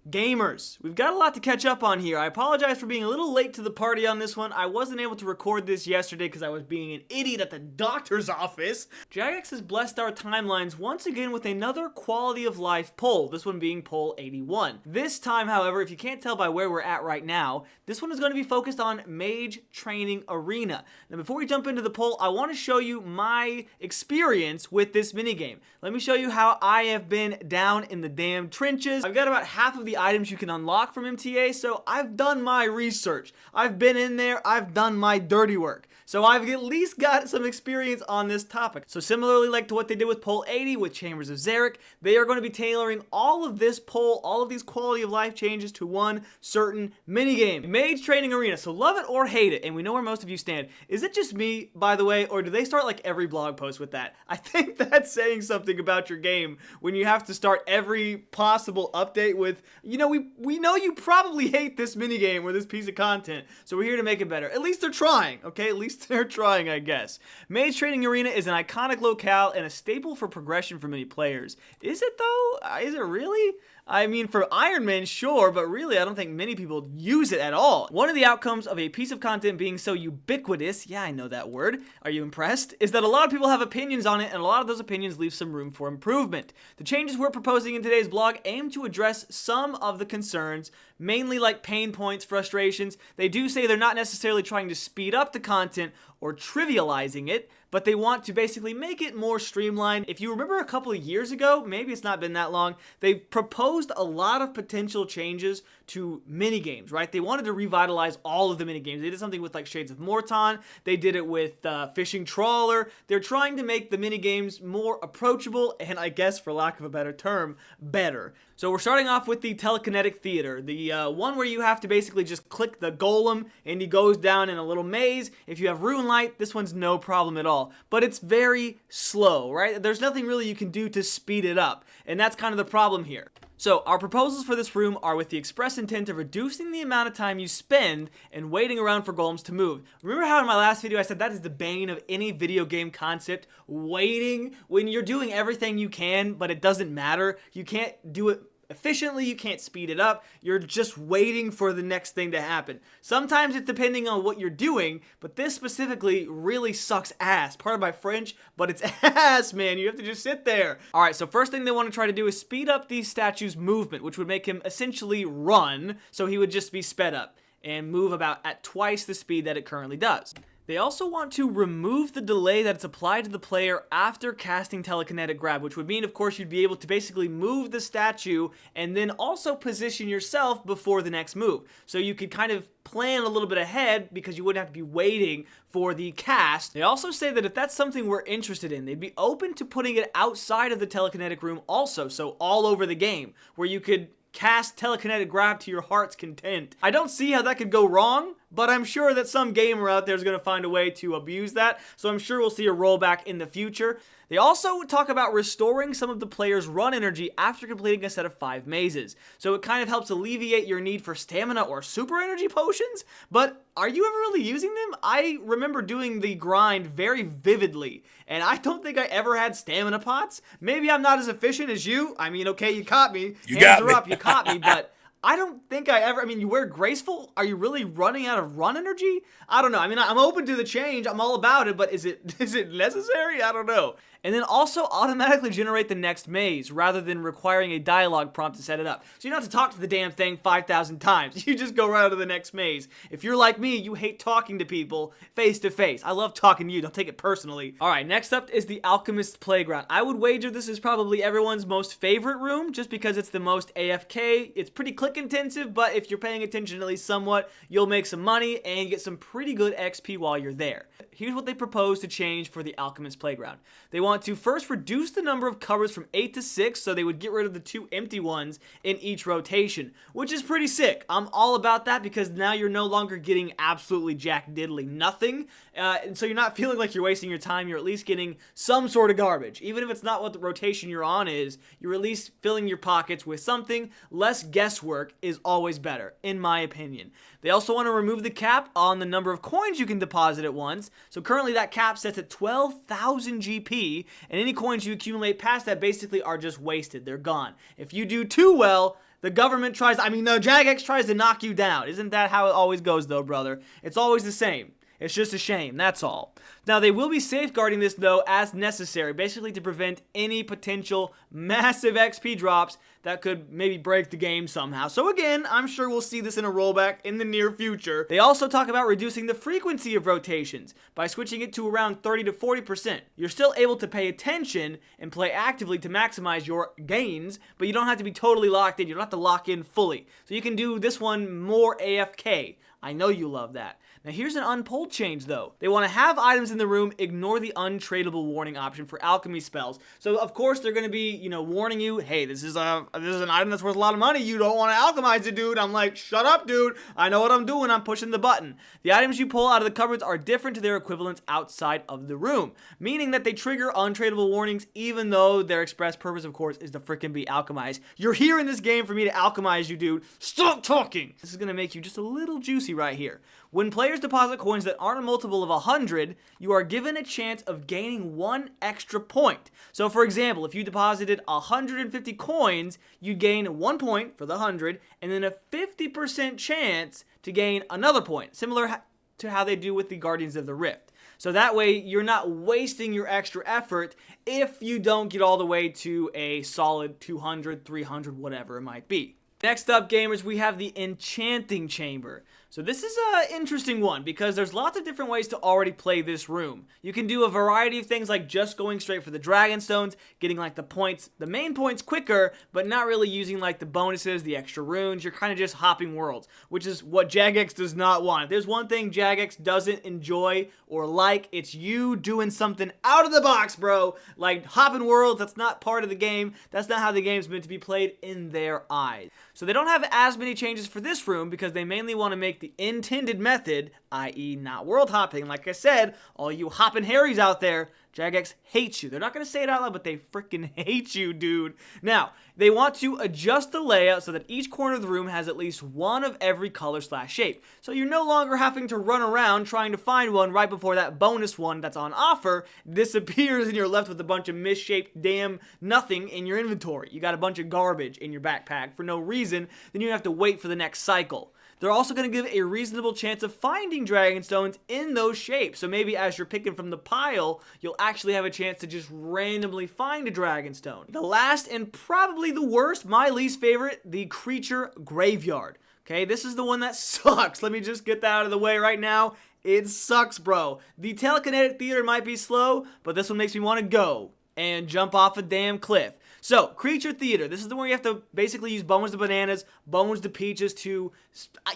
Gamers, we've got a lot to catch up on here. I apologize for being a little late to the party on this one. I wasn't able to record this yesterday because I was being an idiot at the doctor's office. Jagex has blessed our timelines once again with another quality of life poll, this one being poll 81. This time, however, if you can't tell by where we're at right now, this one is going to be focused on Mage Training Arena. Now before we jump into the poll, I want to show you my experience with this minigame. Let me show you how I have been down in the damn trenches. I've got about half of the items you can unlock from MTA, so I've done my research. I've been in there, I've done my dirty work. So I've at least got some experience on this topic. So similarly like to what they did with poll 80 with Chambers of Xeric, they are going to be tailoring all of this poll, all of these quality of life changes to one certain minigame. Mage Training Arena, so love it or hate it, and we know where most of you stand. Is it just me, by the way, or do they start like every blog post with that? I think that's saying something about your game when you have to start every possible update with, you know, we know you probably hate this minigame or this piece of content, so we're here to make it better. At least they're trying, okay? At least they're trying, I guess. Mage Training Arena is an iconic locale and a staple for progression for many players. Is it though? Is it really? I mean, for Iron Man, sure, but really, I don't think many people use it at all. One of the outcomes of a piece of content being so ubiquitous, yeah, I know that word, are you impressed? Is that a lot of people have opinions on it, and a lot of those opinions leave some room for improvement. The changes we're proposing in today's blog aim to address some of the concerns, mainly like pain points, frustrations. They do say they're not necessarily trying to speed up the content or trivializing it, but they want to basically make it more streamlined. If you remember a couple of years ago, maybe it's not been that long, they proposed a lot of potential changes to minigames, right? They wanted to revitalize all of the minigames. They did something with like Shades of Morton. They did it with Fishing Trawler. They're trying to make the minigames more approachable and, I guess for lack of a better term, better. So we're starting off with the Kinetic Theater, the one where you have to basically just click the golem and he goes down in a little maze. If you have Rune Light, this one's no problem at all. But it's very slow, right? There's nothing really you can do to speed it up, and that's kind of the problem here. So our proposals for this room are with the express intent of reducing the amount of time you spend and waiting around for golems to move. Remember how in my last video I said that is the bane of any video game concept? Waiting when you're doing everything you can, but it doesn't matter. You can't do it efficiently, you can't speed it up, you're just waiting for the next thing to happen. Sometimes it's depending on what you're doing, but this specifically really sucks ass. Pardon my French, but it's ass, man. You have to just sit there. Alright, so first thing they want to try to do is speed up these statues' movement, which would make him essentially run, so he would just be sped up and move about at twice the speed that it currently does. They also want to remove the delay that's applied to the player after casting Telekinetic Grab, which would mean, of course, you'd be able to basically move the statue and then also position yourself before the next move. So you could kind of plan a little bit ahead because you wouldn't have to be waiting for the cast. They also say that if that's something we're interested in, they'd be open to putting it outside of the telekinetic room also, so all over the game, where you could cast Telekinetic Grab to your heart's content. I don't see how that could go wrong, but I'm sure that some gamer out there is going to find a way to abuse that, so I'm sure we'll see a rollback in the future. They also talk about restoring some of the player's run energy after completing a set of 5 mazes. So it kind of helps alleviate your need for stamina or super energy potions, but are you ever really using them? I remember doing the grind very vividly, and I don't think I ever had stamina pots. Maybe I'm not as efficient as you. I mean, okay, you caught me. Hands are up, you caught me, but I don't think I ever, I mean, you wear graceful? Are you really running out of run energy? I don't know. I mean, I'm open to the change. I'm all about it, but is it necessary? I don't know. And then also automatically generate the next maze rather than requiring a dialogue prompt to set it up. So you don't have to talk to the damn thing 5,000 times. You just go right on to the next maze. If you're like me, you hate talking to people face to face. I love talking to you. Don't take it personally. All right, next up is the Alchemist Playground. I would wager this is probably everyone's most favorite room just because it's the most AFK. It's pretty click intensive, but if you're paying attention at least somewhat, you'll make some money and get some pretty good XP while you're there. Here's what they propose to change for the Alchemist Playground. They want to first reduce the number of covers from 8 to 6, so they would get rid of the 2 empty ones in each rotation, which is pretty sick. I'm all about that because now you're no longer getting absolutely jack diddly nothing, and so you're not feeling like you're wasting your time. You're at least getting some sort of garbage. Even if it's not what the rotation you're on is, you're at least filling your pockets with something. Less guesswork is always better, in my opinion. They also want to remove the cap on the number of coins you can deposit at once. So currently that cap sets at 12,000 GP, and any coins you accumulate past that basically are just wasted. They're gone. If you do too well, The government tries, the Jagex tries to knock you down. Isn't that how it always goes though, brother? It's always the same. It's just a shame, that's all. Now, they will be safeguarding this, though, as necessary, basically to prevent any potential massive XP drops that could maybe break the game somehow. So again, I'm sure we'll see this in a rollback in the near future. They also talk about reducing the frequency of rotations by switching it to around 30 to 40%. You're still able to pay attention and play actively to maximize your gains, but you don't have to be totally locked in. You don't have to lock in fully. So you can do this one more AFK. I know you love that. Now here's an unpulled change though. They want to have items in the room ignore the untradeable warning option for alchemy spells. So of course they're going to be, warning you, hey, this is an item that's worth a lot of money. You don't want to alchemize it, dude. I'm like, shut up, dude. I know what I'm doing. I'm pushing the button. The items you pull out of the cupboards are different to their equivalents outside of the room, meaning that they trigger untradeable warnings even though their express purpose, of course, is to freaking be alchemized. You're here in this game for me to alchemize you, dude. Stop talking. This is going to make you just a little juicy right here. When players deposit coins that aren't a multiple of 100, you are given a chance of gaining 1 extra point. So for example, if you deposited 150 coins, you gain 1 point for the 100, and then a 50% chance to gain another point, similar to how they do with the Guardians of the Rift. So that way, you're not wasting your extra effort if you don't get all the way to a solid 200, 300, whatever it might be. Next up, gamers, we have the Enchanting Chamber. So this is an interesting one because there's lots of different ways to already play this room. You can do a variety of things like just going straight for the dragon stones, getting like the main points quicker, but not really using like the bonuses, the extra runes. You're kind of just hopping worlds, which is what Jagex does not want. If there's one thing Jagex doesn't enjoy or like, it's you doing something out of the box, bro. Like hopping worlds, that's not part of the game. That's not how the game's meant to be played in their eyes. So they don't have as many changes for this room because they mainly want to make the intended method, i.e. not world hopping. Like I said, all you hopping Harrys out there, Jagex hates you. They're not going to say it out loud, but they freaking hate you, dude. Now, they want to adjust the layout so that each corner of the room has at least one of every color/shape. So you're no longer having to run around trying to find one right before that bonus one that's on offer disappears and you're left with a bunch of misshaped damn nothing in your inventory. You got a bunch of garbage in your backpack for no reason, then you have to wait for the next cycle. They're also going to give a reasonable chance of finding dragon stones in those shapes. So maybe as you're picking from the pile, you'll actually have a chance to just randomly find a dragon stone. The last and probably the worst, my least favorite, the creature graveyard. Okay, this is the one that sucks. Let me just get that out of the way right now. It sucks, bro. The Kinetic Theater might be slow, but this one makes me want to go and jump off a damn cliff. So, Creature Theater, this is the one where you have to basically use bones to bananas, bones to peaches to...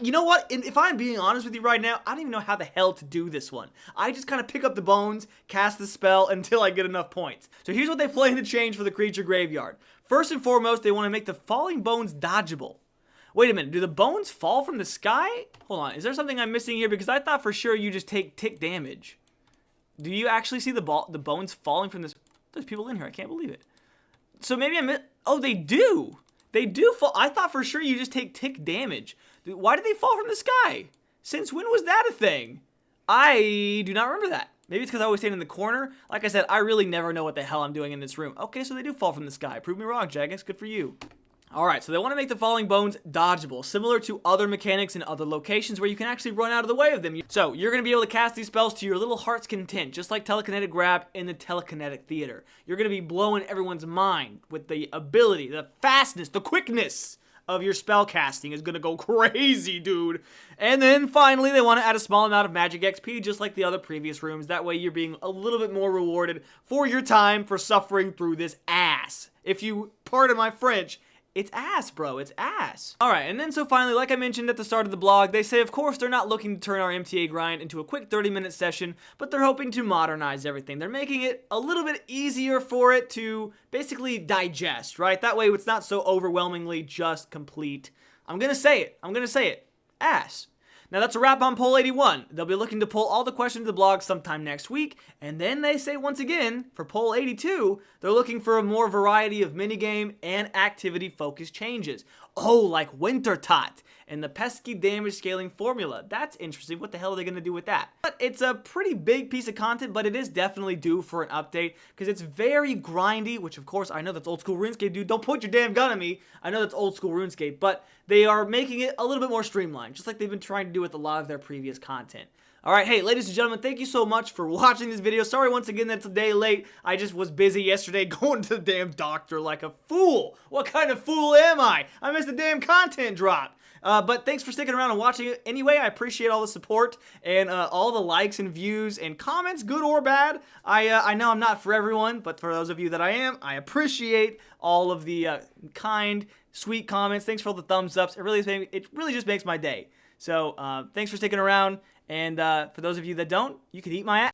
You know what? If I'm being honest with you right now, I don't even know how the hell to do this one. I just kind of pick up the bones, cast the spell until I get enough points. So here's what they plan to change for the Creature Graveyard. First and foremost, they want to make the falling bones dodgeable. Wait a minute, do the bones fall from the sky? Hold on, is there something I'm missing here? Because I thought for sure you just take tick damage. Do you actually see the bones falling from this... There's people in here, I can't believe it. So maybe oh, they do. They do fall. I thought for sure you just take tick damage. Why did they fall from the sky? Since when was that a thing? I do not remember that. Maybe it's because I always stand in the corner. Like I said, I really never know what the hell I'm doing in this room. Okay, so they do fall from the sky. Prove me wrong, Jagex. Good for you. Alright, so they want to make the falling bones dodgeable, similar to other mechanics in other locations where you can actually run out of the way of them. So, you're going to be able to cast these spells to your little heart's content, just like Telekinetic Grab in the Telekinetic Theater. You're going to be blowing everyone's mind with the ability, the fastness, the quickness of your spell casting is going to go crazy, dude. And then finally, they want to add a small amount of magic XP, just like the other previous rooms. That way, you're being a little bit more rewarded for your time for suffering through this ass. If you pardon my French, it's ass, bro. It's ass. Alright, and then so finally, like I mentioned at the start of the blog, they say, of course, they're not looking to turn our MTA grind into a quick 30-minute session, but they're hoping to modernize everything. They're making it a little bit easier for it to basically digest, right? That way, it's not so overwhelmingly just complete. I'm gonna say it. Ass. Now that's a wrap on Poll 81. They'll be looking to pull all the questions of the blog sometime next week, and then they say once again, for Poll 82, they're looking for a more variety of minigame and activity-focused changes. Oh, like Winter Tot and the pesky damage scaling formula. That's interesting. What the hell are they going to do with that? But it's a pretty big piece of content, but it is definitely due for an update because it's very grindy, which of course I know that's old school RuneScape, dude. Don't point your damn gun at me. I know that's old school RuneScape, but they are making it a little bit more streamlined, just like they've been trying to do with a lot of their previous content. Alright, hey, ladies and gentlemen, thank you so much for watching this video. Sorry once again that it's a day late. I just was busy yesterday going to the damn doctor like a fool. What kind of fool am I? I missed the damn content drop. But thanks for sticking around and watching it. Anyway, I appreciate all the support and all the likes and views and comments, good or bad. I know I'm not for everyone, but for those of you that I am, I appreciate all of the kind, sweet comments. Thanks for all the thumbs ups. It really just makes my day. So thanks for sticking around. And for those of you that don't, you can eat my ass.